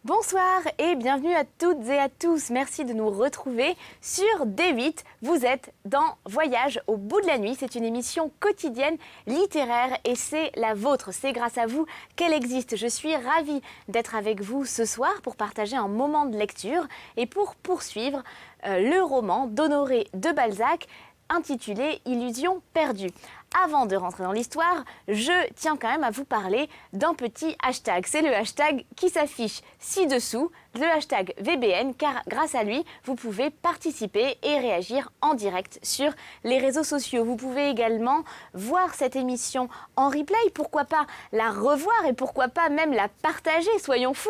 Bonsoir et bienvenue à toutes et à tous. Merci de nous retrouver sur D8. Vous êtes dans Voyage au bout de la nuit. C'est une émission quotidienne littéraire et c'est la vôtre. C'est grâce à vous qu'elle existe. Je suis ravie d'être avec vous ce soir pour partager un moment de lecture et pour poursuivre le roman d'Honoré de Balzac intitulé Illusion perdue. Avant de rentrer dans l'histoire, je tiens quand même à vous parler d'un petit hashtag. C'est le hashtag qui s'affiche ci-dessous, le hashtag VBN, car grâce à lui, vous pouvez participer et réagir en direct sur les réseaux sociaux. Vous pouvez également voir cette émission en replay, pourquoi pas la revoir et pourquoi pas même la partager, soyons fous,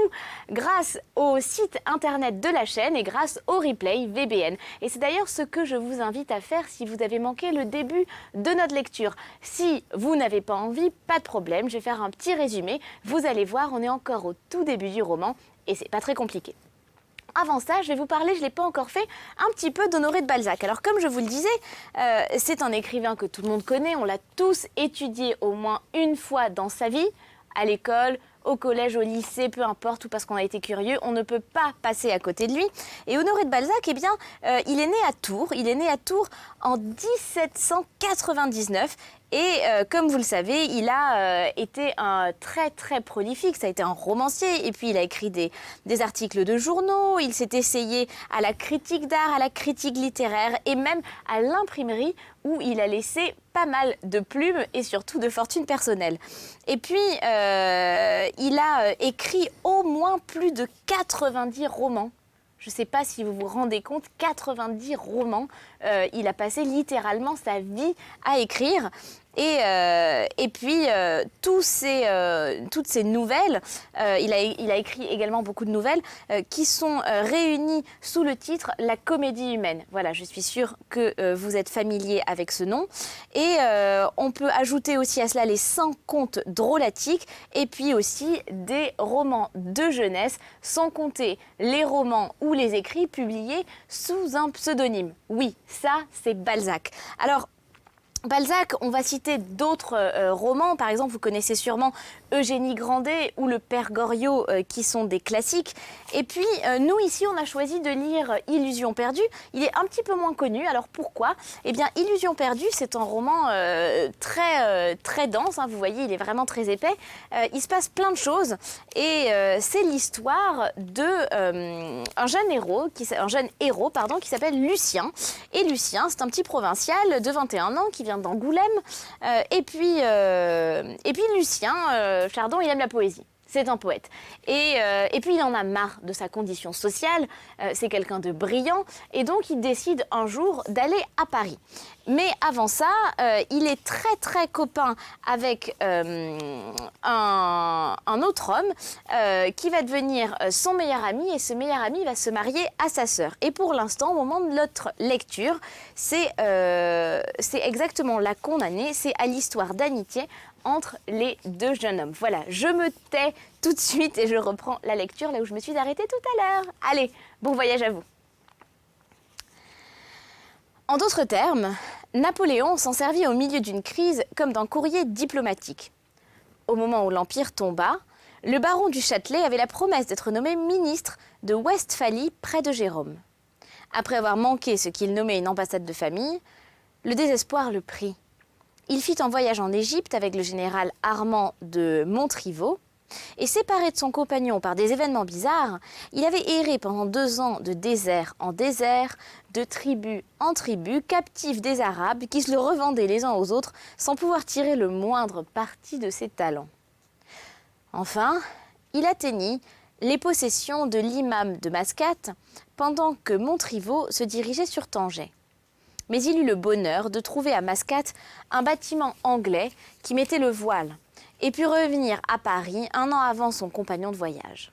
grâce au site internet de la chaîne et grâce au replay VBN. Et c'est d'ailleurs ce que je vous invite à faire si vous avez manqué le début de notre lecture. Si vous n'avez pas envie, pas de problème, je vais faire un petit résumé. Vous allez voir, on est encore au tout début du roman et c'est pas très compliqué. Avant ça, je vais vous parler, je ne l'ai pas encore fait, un petit peu d'Honoré de Balzac. Alors comme je vous le disais, c'est un écrivain que tout le monde connaît, on l'a tous étudié au moins une fois dans sa vie, à l'école, au collège, au lycée, peu importe, ou parce qu'on a été curieux, on ne peut pas passer à côté de lui. Et Honoré de Balzac, eh bien, il est né à Tours. Il est né à Tours en 1799. Et comme vous le savez, il a été un très prolifique, ça a été un romancier et puis il a écrit des articles de journaux, il s'est essayé à la critique d'art, à la critique littéraire et même à l'imprimerie où il a laissé pas mal de plumes et surtout de fortune personnelle. Et puis il a écrit au moins plus de 90 romans. Je ne sais pas si vous vous rendez compte, 90 romans. Il a passé littéralement sa vie à écrire. Et puis, toutes ces nouvelles, il a écrit également beaucoup de nouvelles qui sont réunies sous le titre « La comédie humaine ». Voilà, je suis sûre que vous êtes familier avec ce nom. Et on peut ajouter aussi à cela les 100 contes drôlatiques et puis aussi des romans de jeunesse, sans compter les romans ou les écrits publiés sous un pseudonyme. Oui, ça, c'est Balzac. Alors, Balzac, on va citer d'autres romans, par exemple vous connaissez sûrement Eugénie Grandet ou Le Père Goriot qui sont des classiques. Et puis nous ici on a choisi de lire Illusion perdue, il est un petit peu moins connu, alors pourquoi? Eh bien Illusion perdue c'est un roman très dense, hein, vous voyez il est vraiment très épais, il se passe plein de choses et c'est l'histoire de un jeune héros qui s'appelle Lucien. Et Lucien c'est un petit provincial de 21 ans qui vient d'Angoulême. Et puis Lucien Chardon, il aime la poésie. C'est un poète. Et puis il en a marre de sa condition sociale. C'est quelqu'un de brillant. Et donc il décide un jour d'aller à Paris. Mais avant ça, il est très copain avec un autre homme qui va devenir son meilleur ami. Et ce meilleur ami va se marier à sa sœur. Et pour l'instant, au moment de notre lecture, c'est exactement là qu'on en est. C'est à l'histoire d'amitié entre les deux jeunes hommes. Voilà, je me tais tout de suite et je reprends la lecture là où je me suis arrêtée tout à l'heure. Allez, bon voyage à vous. En d'autres termes, Napoléon s'en servit au milieu d'une crise comme d'un courrier diplomatique. Au moment où l'Empire tomba, le baron du Châtelet avait la promesse d'être nommé ministre de Westphalie près de Jérôme. Après avoir manqué ce qu'il nommait une ambassade de famille, le désespoir le prit. Il fit un voyage en Égypte avec le général Armand de Montriveau et séparé de son compagnon par des événements bizarres, il avait erré pendant 2 ans de désert en désert, de tribu en tribu, captif des Arabes qui se le revendaient les uns aux autres sans pouvoir tirer le moindre parti de ses talents. Enfin, il atteignit les possessions de l'imam de Mascate pendant que Montriveau se dirigeait sur Tanger. Mais il eut le bonheur de trouver à Mascate un bâtiment anglais qui mettait le voile et put revenir à Paris 1 an avant son compagnon de voyage.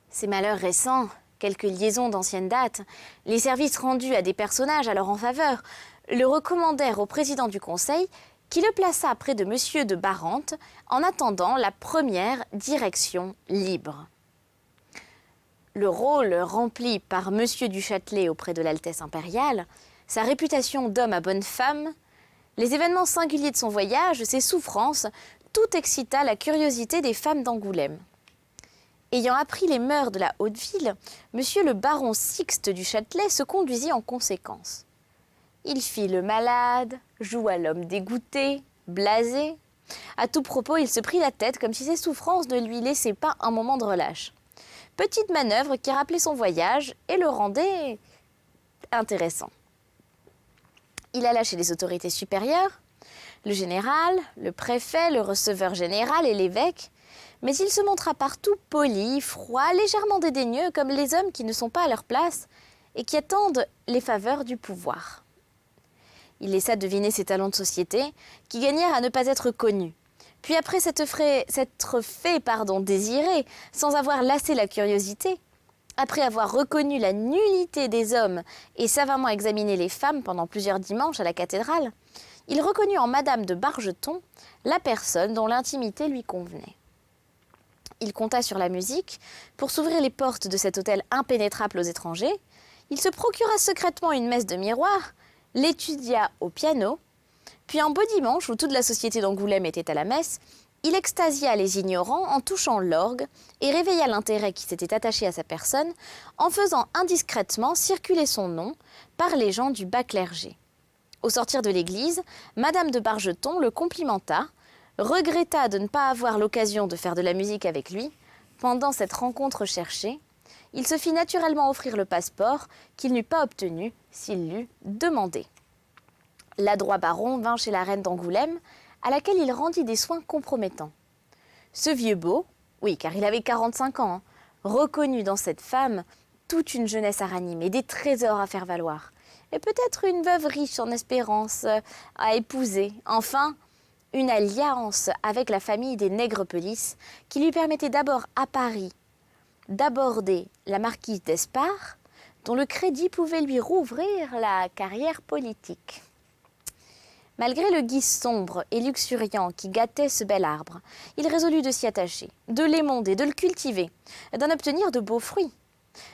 Ces malheurs récents, quelques liaisons d'ancienne date, les services rendus à des personnages alors en faveur, le recommandèrent au président du conseil qui le plaça près de Monsieur de Barante en attendant la première direction libre. Le rôle rempli par Monsieur du Châtelet auprès de l'Altesse impériale, sa réputation d'homme à bonne femme, les événements singuliers de son voyage, ses souffrances, tout excita la curiosité des femmes d'Angoulême. Ayant appris les mœurs de la haute ville, monsieur le baron Sixte du Châtelet se conduisit en conséquence. Il fit le malade, joua l'homme dégoûté, blasé. À tout propos, il se prit la tête comme si ses souffrances ne lui laissaient pas un moment de relâche. Petite manœuvre qui rappelait son voyage et le rendait intéressant. Il alla chez les autorités supérieures, le général, le préfet, le receveur général et l'évêque, mais il se montra partout poli, froid, légèrement dédaigneux, comme les hommes qui ne sont pas à leur place et qui attendent les faveurs du pouvoir. Il laissa deviner ses talents de société, qui gagnèrent à ne pas être connus. Puis après s'être fait désirer, sans avoir lassé la curiosité, après avoir reconnu la nullité des hommes et savamment examiné les femmes pendant plusieurs dimanches à la cathédrale, il reconnut en Madame de Bargeton la personne dont l'intimité lui convenait. Il compta sur la musique pour s'ouvrir les portes de cet hôtel impénétrable aux étrangers. Il se procura secrètement une messe de miroir, l'étudia au piano, puis un beau dimanche où toute la société d'Angoulême était à la messe, il extasia les ignorants en touchant l'orgue et réveilla l'intérêt qui s'était attaché à sa personne en faisant indiscrètement circuler son nom par les gens du bas clergé. Au sortir de l'église, Madame de Bargeton le complimenta, regretta de ne pas avoir l'occasion de faire de la musique avec lui. Pendant cette rencontre cherchée, il se fit naturellement offrir le passeport qu'il n'eût pas obtenu s'il l'eût demandé. L'adroit baron vint chez la reine d'Angoulême, à laquelle il rendit des soins compromettants. Ce vieux beau, oui, car il avait 45 ans, reconnut dans cette femme toute une jeunesse à ranimer, des trésors à faire valoir, et peut-être une veuve riche en espérance à épouser. Enfin, une alliance avec la famille des Nègrepelisse qui lui permettait d'abord à Paris d'aborder la marquise d'Espard, dont le crédit pouvait lui rouvrir la carrière politique. Malgré le guise sombre et luxuriant qui gâtait ce bel arbre, il résolut de s'y attacher, de l'émonder, de le cultiver, d'en obtenir de beaux fruits.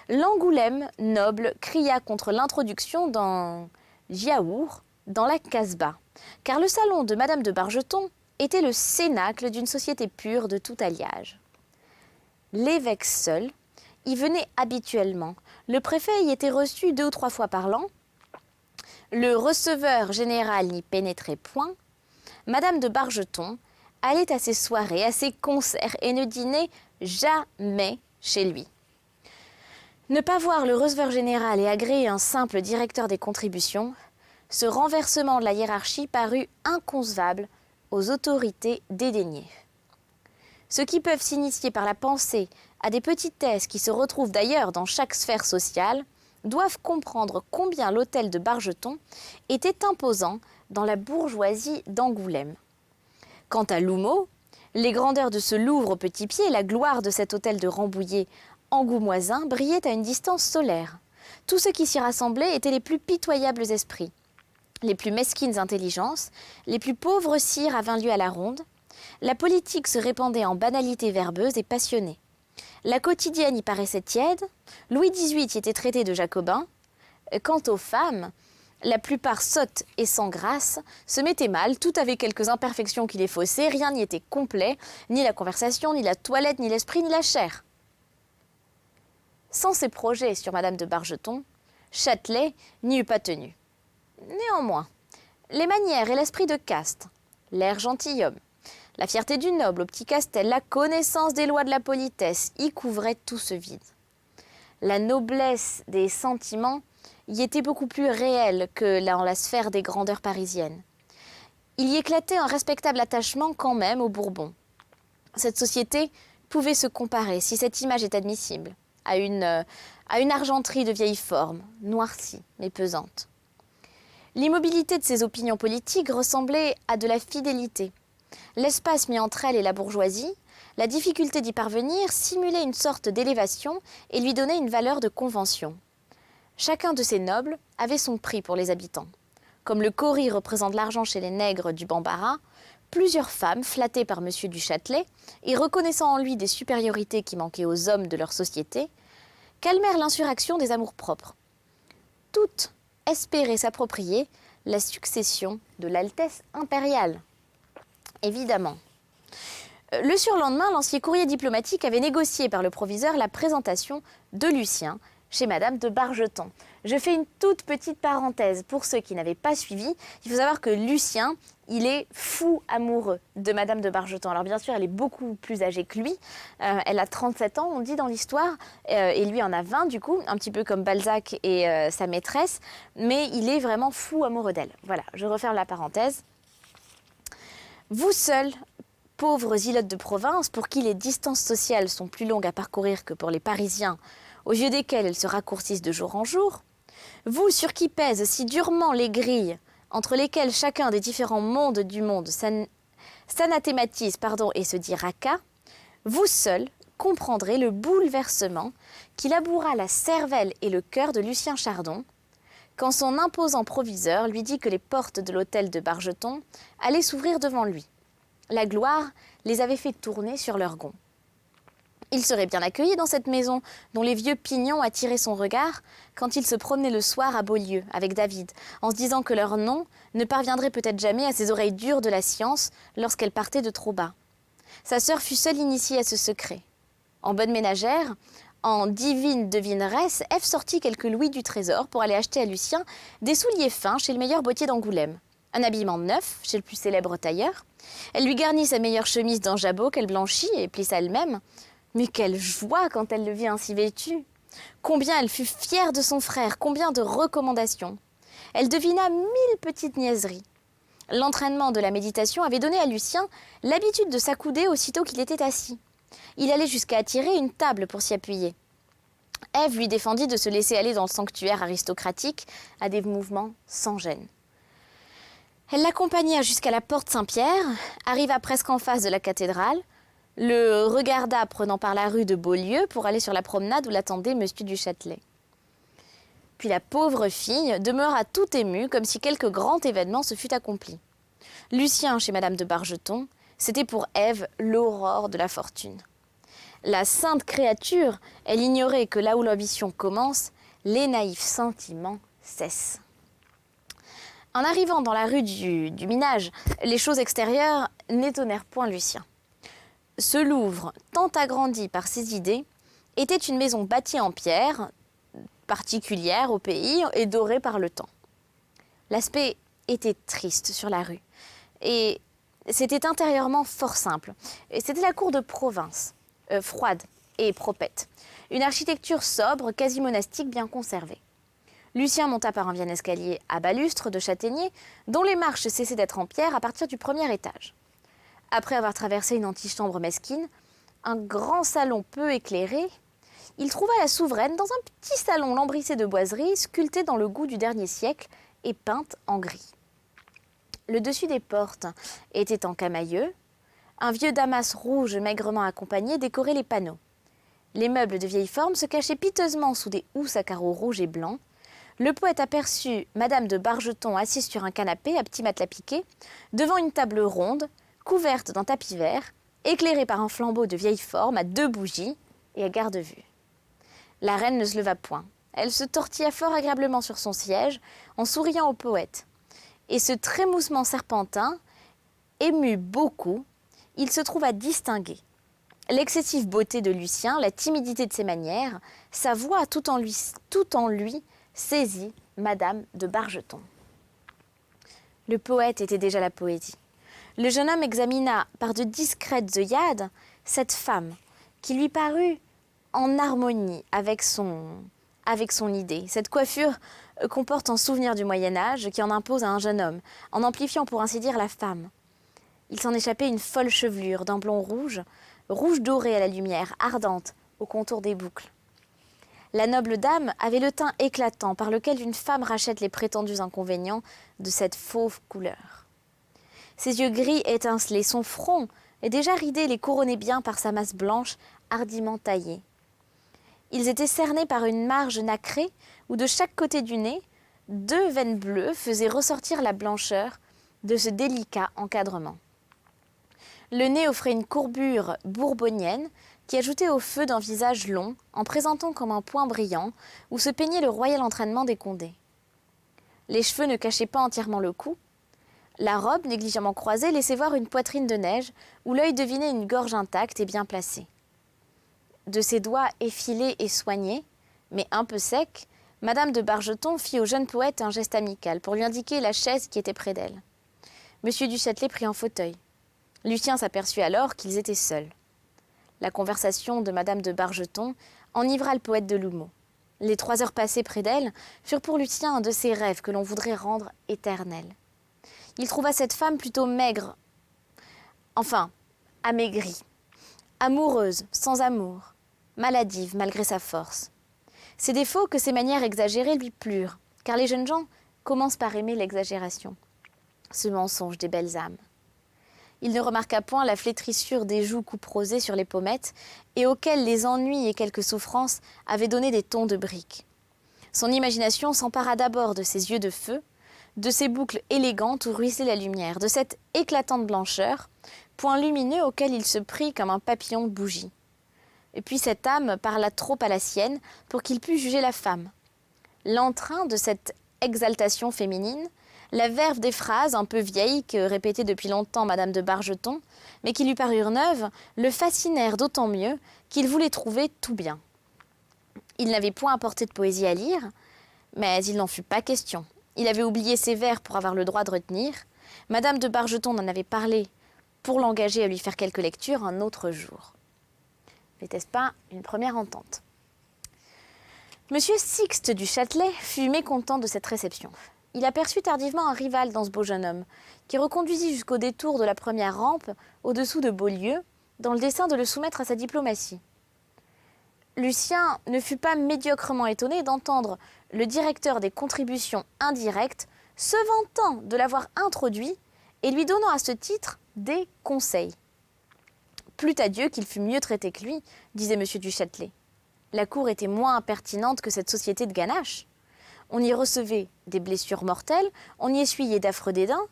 L'Angoulême noble cria contre l'introduction d'un yaourt dans la Casbah, car le salon de Madame de Bargeton était le cénacle d'une société pure de tout alliage. L'évêque seul y venait habituellement, le préfet y était reçu 2 ou 3 fois par l'an, le receveur général n'y pénétrait point, Madame de Bargeton allait à ses soirées, à ses concerts et ne dînait jamais chez lui. Ne pas voir le receveur général et agréer un simple directeur des contributions, ce renversement de la hiérarchie parut inconcevable aux autorités dédaignées. Ceux qui peuvent s'initier par la pensée à des petitesses qui se retrouvent d'ailleurs dans chaque sphère sociale doivent comprendre combien l'hôtel de Bargeton était imposant dans la bourgeoisie d'Angoulême. Quant à L'Houmeau, les grandeurs de ce Louvre au petit pied, la gloire de cet hôtel de Rambouillet angoumoisin brillaient à une distance solaire. Tous ceux qui s'y rassemblaient étaient les plus pitoyables esprits, les plus mesquines intelligences, les plus pauvres cires à 20 lieues à la ronde. La politique se répandait en banalités verbeuses et passionnées. La quotidienne y paraissait tiède, Louis XVIII y était traité de jacobin. Quant aux femmes, la plupart sottes et sans grâce, se mettaient mal, toutes avaient quelques imperfections qui les faussaient, rien n'y était complet, ni la conversation, ni la toilette, ni l'esprit, ni la chair. Sans ses projets sur Madame de Bargeton, Châtelet n'y eût pas tenu. Néanmoins, les manières et l'esprit de caste, l'air gentilhomme, la fierté du noble au petit Castel, la connaissance des lois de la politesse y couvraient tout ce vide. La noblesse des sentiments y était beaucoup plus réelle que dans la sphère des grandeurs parisiennes. Il y éclatait un respectable attachement quand même aux Bourbons. Cette société pouvait se comparer, si cette image est admissible, à une argenterie de vieille forme, noircie mais pesante. L'immobilité de ses opinions politiques ressemblait à de la fidélité. L'espace mis entre elle et la bourgeoisie, la difficulté d'y parvenir simulait une sorte d'élévation et lui donnait une valeur de convention. Chacun de ces nobles avait son prix pour les habitants. Comme le cauris représente l'argent chez les nègres du Bambara, plusieurs femmes, flattées par M. du Châtelet et reconnaissant en lui des supériorités qui manquaient aux hommes de leur société, calmèrent l'insurrection des amours-propres. Toutes espéraient s'approprier la succession de l'Altesse impériale. Évidemment, Le surlendemain, l'ancien courrier diplomatique avait négocié par le proviseur la présentation de Lucien chez Madame de Bargeton. Je fais une toute petite parenthèse pour ceux qui n'avaient pas suivi. Il faut savoir que Lucien, il est fou amoureux de Madame de Bargeton. Alors bien sûr, elle est beaucoup plus âgée que lui. Elle a 37 ans, on dit dans l'histoire, et lui en a 20 du coup, un petit peu comme Balzac et sa maîtresse. Mais il est vraiment fou amoureux d'elle. Voilà, je referme la parenthèse. Vous seuls, pauvres ilotes de province, pour qui les distances sociales sont plus longues à parcourir que pour les Parisiens, aux yeux desquels elles se raccourcissent de jour en jour, vous sur qui pèsent si durement les grilles entre lesquelles chacun des différents mondes du monde s'anathématise et se dit raca, vous seuls comprendrez le bouleversement qui laboura la cervelle et le cœur de Lucien Chardon, quand son imposant proviseur lui dit que les portes de l'hôtel de Bargeton allaient s'ouvrir devant lui. La gloire les avait fait tourner sur leurs gonds. Il serait bien accueilli dans cette maison dont les vieux pignons attiraient son regard quand il se promenait le soir à Beaulieu avec David, en se disant que leur nom ne parviendrait peut-être jamais à ses oreilles dures de la science lorsqu'elle partait de trop bas. Sa sœur fut seule initiée à ce secret. En bonne ménagère, en divine devineresse, Ève sortit quelques louis du trésor pour aller acheter à Lucien des souliers fins chez le meilleur bottier d'Angoulême, un habillement neuf chez le plus célèbre tailleur. Elle lui garnit sa meilleure chemise d'Anjabot qu'elle blanchit et plissa elle-même. Mais quelle joie quand elle le vit ainsi vêtu! Combien elle fut fière de son frère, combien de recommandations! Elle devina 1000 petites niaiseries. L'entraînement de la méditation avait donné à Lucien l'habitude de s'accouder aussitôt qu'il était assis. Il allait jusqu'à attirer une table pour s'y appuyer. Ève lui défendit de se laisser aller dans le sanctuaire aristocratique à des mouvements sans gêne. Elle l'accompagna jusqu'à la porte Saint-Pierre, arriva presque en face de la cathédrale, le regarda prenant par la rue de Beaulieu pour aller sur la promenade où l'attendait Monsieur du Châtelet. Puis la pauvre fille demeura tout émue comme si quelque grand événement se fût accompli. Lucien chez Madame de Bargeton, c'était pour Ève l'aurore de la fortune. La sainte créature, elle ignorait que là où l'ambition commence, les naïfs sentiments cessent. En arrivant dans la rue du Minage, les choses extérieures n'étonnèrent point Lucien. Ce Louvre, tant agrandi par ses idées, était une maison bâtie en pierre, particulière au pays et dorée par le temps. L'aspect était triste sur la rue, et c'était intérieurement fort simple. C'était la cour de province, froide et propète, une architecture sobre, quasi monastique, bien conservée. Lucien monta par un vieux escalier à balustres de châtaignier, dont les marches cessaient d'être en pierre à partir du premier étage. Après avoir traversé une antichambre mesquine, un grand salon peu éclairé, il trouva la souveraine dans un petit salon lambrissé de boiseries, sculpté dans le goût du dernier siècle et peinte en gris. Le dessus des portes était en camailleux, un vieux damas rouge maigrement accompagné décorait les panneaux. Les meubles de vieille forme se cachaient piteusement sous des housses à carreaux rouges et blancs. Le poète aperçut Madame de Bargeton assise sur un canapé à petit matelas piqué, devant une table ronde, couverte d'un tapis vert, éclairée par un flambeau de vieille forme à 2 bougies et à garde-vue. La reine ne se leva point. Elle se tortilla fort agréablement sur son siège, en souriant au poète. Et ce trémoussement serpentin émut beaucoup. Il se trouva distinguer l'excessive beauté de Lucien, la timidité de ses manières, sa voix tout en lui saisit Madame de Bargeton. Le poète était déjà la poésie. Le jeune homme examina par de discrètes œillades cette femme qui lui parut en harmonie avec son idée. Cette coiffure comporte un souvenir du Moyen-Âge qui en impose à un jeune homme, en amplifiant pour ainsi dire la femme. Il s'en échappait une folle chevelure d'un blond rouge, rouge doré à la lumière, ardente, au contour des boucles. La noble dame avait le teint éclatant par lequel une femme rachète les prétendus inconvénients de cette fauve couleur. Ses yeux gris étincelaient, son front, et déjà ridé, les couronnait bien par sa masse blanche hardiment taillée. Ils étaient cernés par une marge nacrée où de chaque côté du nez, 2 veines bleues faisaient ressortir la blancheur de ce délicat encadrement. Le nez offrait une courbure bourbonienne qui ajoutait au feu d'un visage long en présentant comme un point brillant où se peignait le royal entraînement des Condés. Les cheveux ne cachaient pas entièrement le cou. La robe, négligemment croisée, laissait voir une poitrine de neige où l'œil devinait une gorge intacte et bien placée. De ses doigts effilés et soignés, mais un peu secs, Madame de Bargeton fit au jeune poète un geste amical pour lui indiquer la chaise qui était près d'elle. Monsieur du Châtelet prit un fauteuil. Lucien s'aperçut alors qu'ils étaient seuls. La conversation de Madame de Bargeton enivra le poète de l'Houmeau. Les 3 heures passées près d'elle furent pour Lucien un de ces rêves que l'on voudrait rendre éternels. Il trouva cette femme plutôt maigre, enfin, amaigrie, amoureuse, sans amour, maladive malgré sa force. Ses défauts que ses manières exagérées lui plurent, car les jeunes gens commencent par aimer l'exagération, ce mensonge des belles âmes. Il ne remarqua point la flétrissure des joues couperosées sur les pommettes et auxquelles les ennuis et quelques souffrances avaient donné des tons de briques. Son imagination s'empara d'abord de ses yeux de feu, de ces boucles élégantes où ruisselait la lumière, de cette éclatante blancheur, point lumineux auquel il se prit comme un papillon de bougie. Et puis cette âme parla trop à la sienne pour qu'il pût juger la femme. L'entrain de cette exaltation féminine, la verve des phrases un peu vieilles que répétait depuis longtemps Madame de Bargeton, mais qui lui parurent neuves, le fascinèrent d'autant mieux qu'il voulait trouver tout bien. Il n'avait point apporté de poésie à lire, mais il n'en fut pas question. Il avait oublié ses vers pour avoir le droit de retenir. Madame de Bargeton en avait parlé pour l'engager à lui faire quelques lectures un autre jour. N'était-ce pas une première entente? Monsieur Sixte du Châtelet fut mécontent de cette réception. Il aperçut tardivement un rival dans ce beau jeune homme, qui reconduisit jusqu'au détour de la première rampe, au-dessous de Beaulieu, dans le dessein de le soumettre à sa diplomatie. Lucien ne fut pas médiocrement étonné d'entendre le directeur des contributions indirectes se vantant de l'avoir introduit et lui donnant à ce titre des conseils. Plût à Dieu qu'il fût mieux traité que lui, disait monsieur du Châtelet. La cour était moins impertinente que cette société de ganaches. On y recevait des blessures mortelles, on y essuyait d'affreux dédains.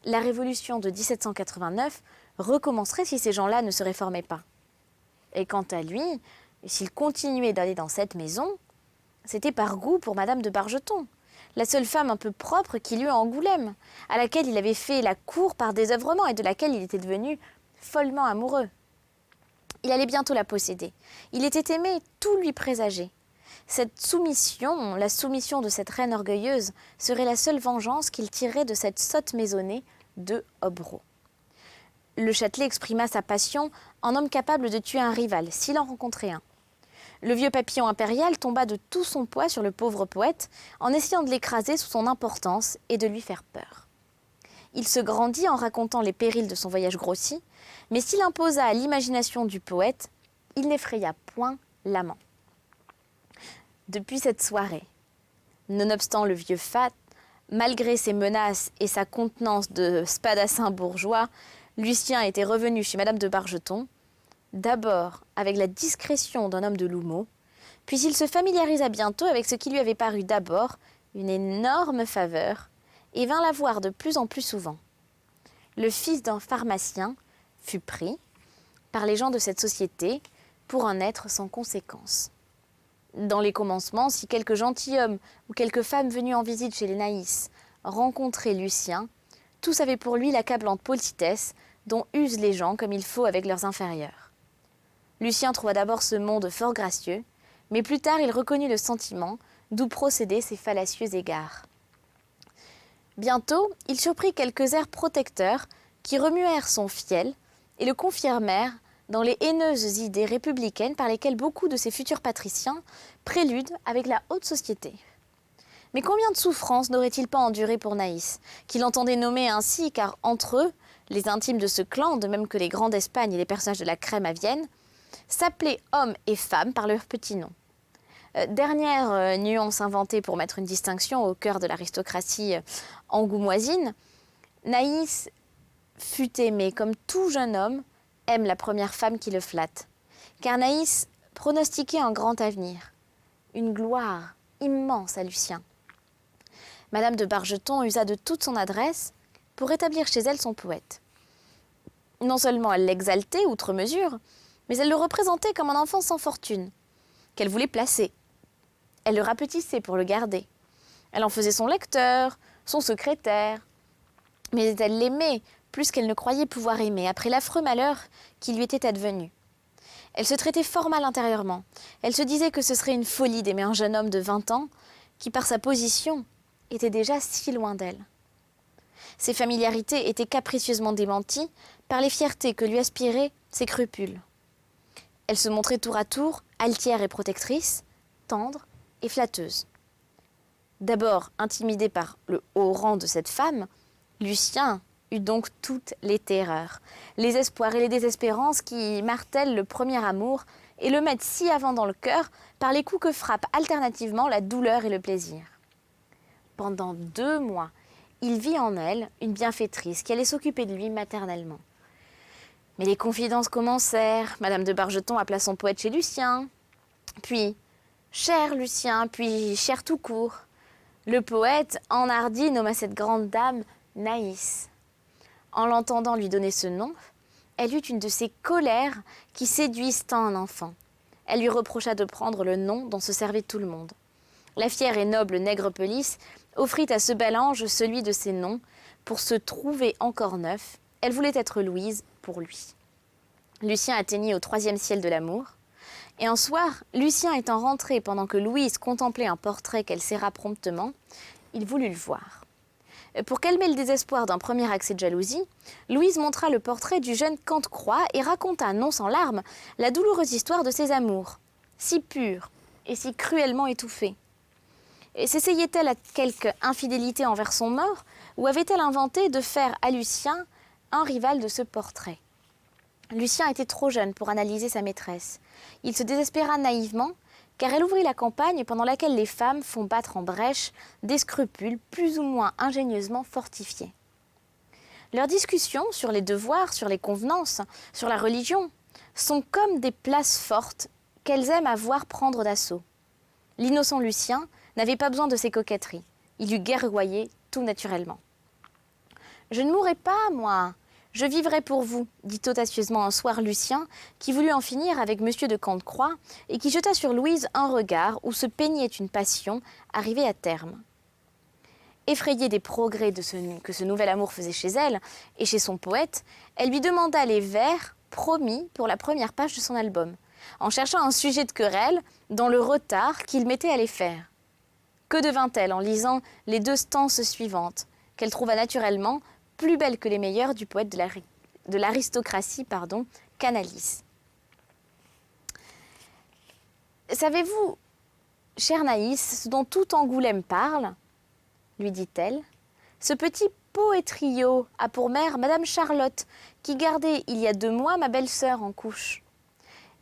La révolution de 1789 recommencerait si ces gens-là ne se réformaient pas. Et quant à lui, s'il continuait d'aller dans cette maison, c'était par goût pour Madame de Bargeton, la seule femme un peu propre qu'il eût à Angoulême, à laquelle il avait fait la cour par désœuvrement et de laquelle il était devenu follement amoureux. Il allait bientôt la posséder. Il était aimé, tout lui présageait. Cette soumission, la soumission de cette reine orgueilleuse, serait la seule vengeance qu'il tirerait de cette sotte maisonnée de Hobereau. Le Châtelet exprima sa passion en homme capable de tuer un rival, s'il en rencontrait un. Le vieux papillon impérial tomba de tout son poids sur le pauvre poète, en essayant de l'écraser sous son importance et de lui faire peur. Il se grandit en racontant les périls de son voyage grossi, mais s'il imposa à l'imagination du poète, il n'effraya point l'amant. Depuis cette soirée, nonobstant le vieux fat, malgré ses menaces et sa contenance de spadassin bourgeois, Lucien était revenu chez Madame de Bargeton, d'abord avec la discrétion d'un homme de l'Houmeau, puis il se familiarisa bientôt avec ce qui lui avait paru d'abord une énorme faveur, et vint la voir de plus en plus souvent. Le fils d'un pharmacien fut pris par les gens de cette société pour un être sans conséquence. Dans les commencements, si quelque gentilhomme ou quelque femme venue en visite chez les Naïs rencontrait Lucien, tous avaient pour lui l'accablante politesse dont usent les gens comme il faut avec leurs inférieurs. Lucien trouva d'abord ce monde fort gracieux, mais plus tard il reconnut le sentiment d'où procédaient ces fallacieux égards. Bientôt, il surprit quelques airs protecteurs qui remuèrent son fiel et le confirmèrent dans les haineuses idées républicaines par lesquelles beaucoup de ces futurs patriciens préludent avec la haute société. Mais combien de souffrances n'aurait-il pas enduré pour Naïs, qu'il entendait nommer ainsi, car entre eux, les intimes de ce clan, de même que les grands d'Espagne et les personnages de la crème à Vienne, s'appelaient hommes et femmes par leurs petits noms. Dernière nuance inventée pour mettre une distinction au cœur de l'aristocratie angoumoisine, Naïs fut aimé comme tout jeune homme aime la première femme qui le flatte. Car Naïs pronostiquait un grand avenir, une gloire immense à Lucien. Madame de Bargeton usa de toute son adresse pour établir chez elle son poète. Non seulement elle l'exaltait outre mesure, mais elle le représentait comme un enfant sans fortune, qu'elle voulait placer. Elle le rapetissait pour le garder. Elle en faisait son lecteur, son secrétaire. Mais elle l'aimait plus qu'elle ne croyait pouvoir aimer, après l'affreux malheur qui lui était advenu. Elle se traitait fort mal intérieurement. Elle se disait que ce serait une folie d'aimer un jeune homme de 20 ans qui, par sa position, était déjà si loin d'elle. Ses familiarités étaient capricieusement démenties par les fiertés que lui aspiraient ses scrupules. Elle se montrait tour à tour altière et protectrice, tendre et flatteuse. D'abord intimidé par le haut rang de cette femme, Lucien eut donc toutes les terreurs, les espoirs et les désespérances qui martèlent le premier amour et le mettent si avant dans le cœur par les coups que frappent alternativement la douleur et le plaisir. Pendant 2 mois, il vit en elle une bienfaitrice qui allait s'occuper de lui maternellement. Mais les confidences commencèrent. Madame de Bargeton appela son poète chez Lucien. Puis, cher Lucien, puis cher tout court. Le poète, enhardi, nomma cette grande dame Naïs. En l'entendant lui donner ce nom, elle eut une de ces colères qui séduisent tant un enfant. Elle lui reprocha de prendre le nom dont se servait tout le monde. La fière et noble Nègrepelisse offrit à ce bel ange celui de ses noms pour se trouver encore neuf. Elle voulait être Louise pour lui. Lucien atteignit au 3e ciel de l'amour. Et un soir, Lucien étant rentré pendant que Louise contemplait un portrait qu'elle serra promptement, il voulut le voir. Pour calmer le désespoir d'un premier accès de jalousie, Louise montra le portrait du jeune Cantecroix et raconta, non sans larmes, la douloureuse histoire de ses amours, si pure et si cruellement étouffée. Et s'essayait-elle à quelque infidélité envers son mort, ou avait-elle inventé de faire à Lucien un rival de ce portrait? Lucien était trop jeune pour analyser sa maîtresse. Il se désespéra naïvement, car elle ouvrit la campagne pendant laquelle les femmes font battre en brèche des scrupules plus ou moins ingénieusement fortifiés. Leurs discussions sur les devoirs, sur les convenances, sur la religion, sont comme des places fortes qu'elles aiment à voir prendre d'assaut. L'innocent Lucien n'avait pas besoin de ces coquetteries. Il eût guerroyé tout naturellement. « Je ne mourrai pas, moi. Je vivrai pour vous, dit audacieusement un soir Lucien, qui voulut en finir avec M. de Cantecroix et qui jeta sur Louise un regard où se peignait une passion arrivée à terme. Effrayée des progrès que ce nouvel amour faisait chez elle et chez son poète, elle lui demanda les vers promis pour la première page de son album, en cherchant un sujet de querelle dans le retard qu'il mettait à les faire. Que devint-elle en lisant les 2 stances suivantes, qu'elle trouva naturellement plus belles que les meilleures du poète de l'aristocratie, Canalis. Savez-vous, chère Naïs, ce dont tout Angoulême parle, lui dit-elle, ce petit poétrio a pour mère Madame Charlotte, qui gardait il y a 2 mois ma belle-sœur en couche.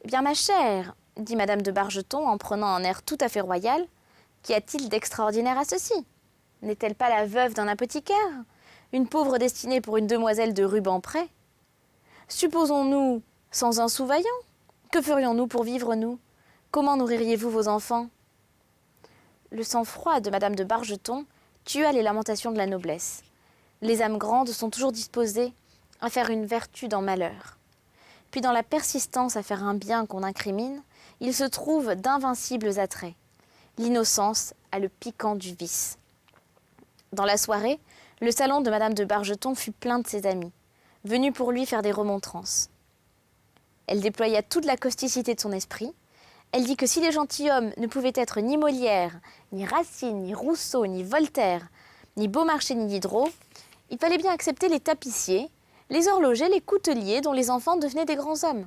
Eh bien, ma chère, dit Madame de Bargeton en prenant un air tout à fait royal, qu'y a-t-il d'extraordinaire à ceci? N'est-elle pas la veuve d'un apothicaire? Une pauvre destinée pour une demoiselle de Rubempré? Supposons-nous sans un sou vaillant? Que ferions-nous pour vivre, nous? Comment nourririez-vous vos enfants? Le sang-froid de Madame de Bargeton tua les lamentations de la noblesse. Les âmes grandes sont toujours disposées à faire une vertu dans malheur. Puis dans la persistance à faire un bien qu'on incrimine, il se trouve d'invincibles attraits. L'innocence a le piquant du vice. Dans la soirée, le salon de Madame de Bargeton fut plein de ses amis, venus pour lui faire des remontrances. Elle déploya toute la causticité de son esprit. Elle dit que si les gentilshommes ne pouvaient être ni Molière, ni Racine, ni Rousseau, ni Voltaire, ni Beaumarchais, ni Diderot, il fallait bien accepter les tapissiers, les horlogers, les couteliers dont les enfants devenaient des grands hommes.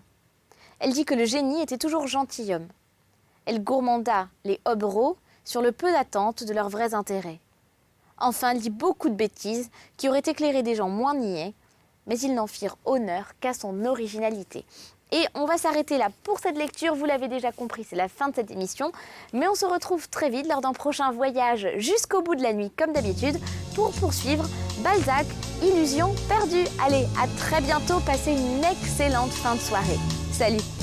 Elle dit que le génie était toujours gentilhomme. Elle gourmanda les hobereaux sur le peu d'attente de leurs vrais intérêts. Enfin, elle dit beaucoup de bêtises qui auraient éclairé des gens moins niais, mais ils n'en firent honneur qu'à son originalité. Et on va s'arrêter là pour cette lecture, vous l'avez déjà compris, c'est la fin de cette émission, mais on se retrouve très vite lors d'un prochain voyage jusqu'au bout de la nuit, comme d'habitude, pour poursuivre Balzac, Illusion perdue. Allez, à très bientôt, passez une excellente fin de soirée. Salut!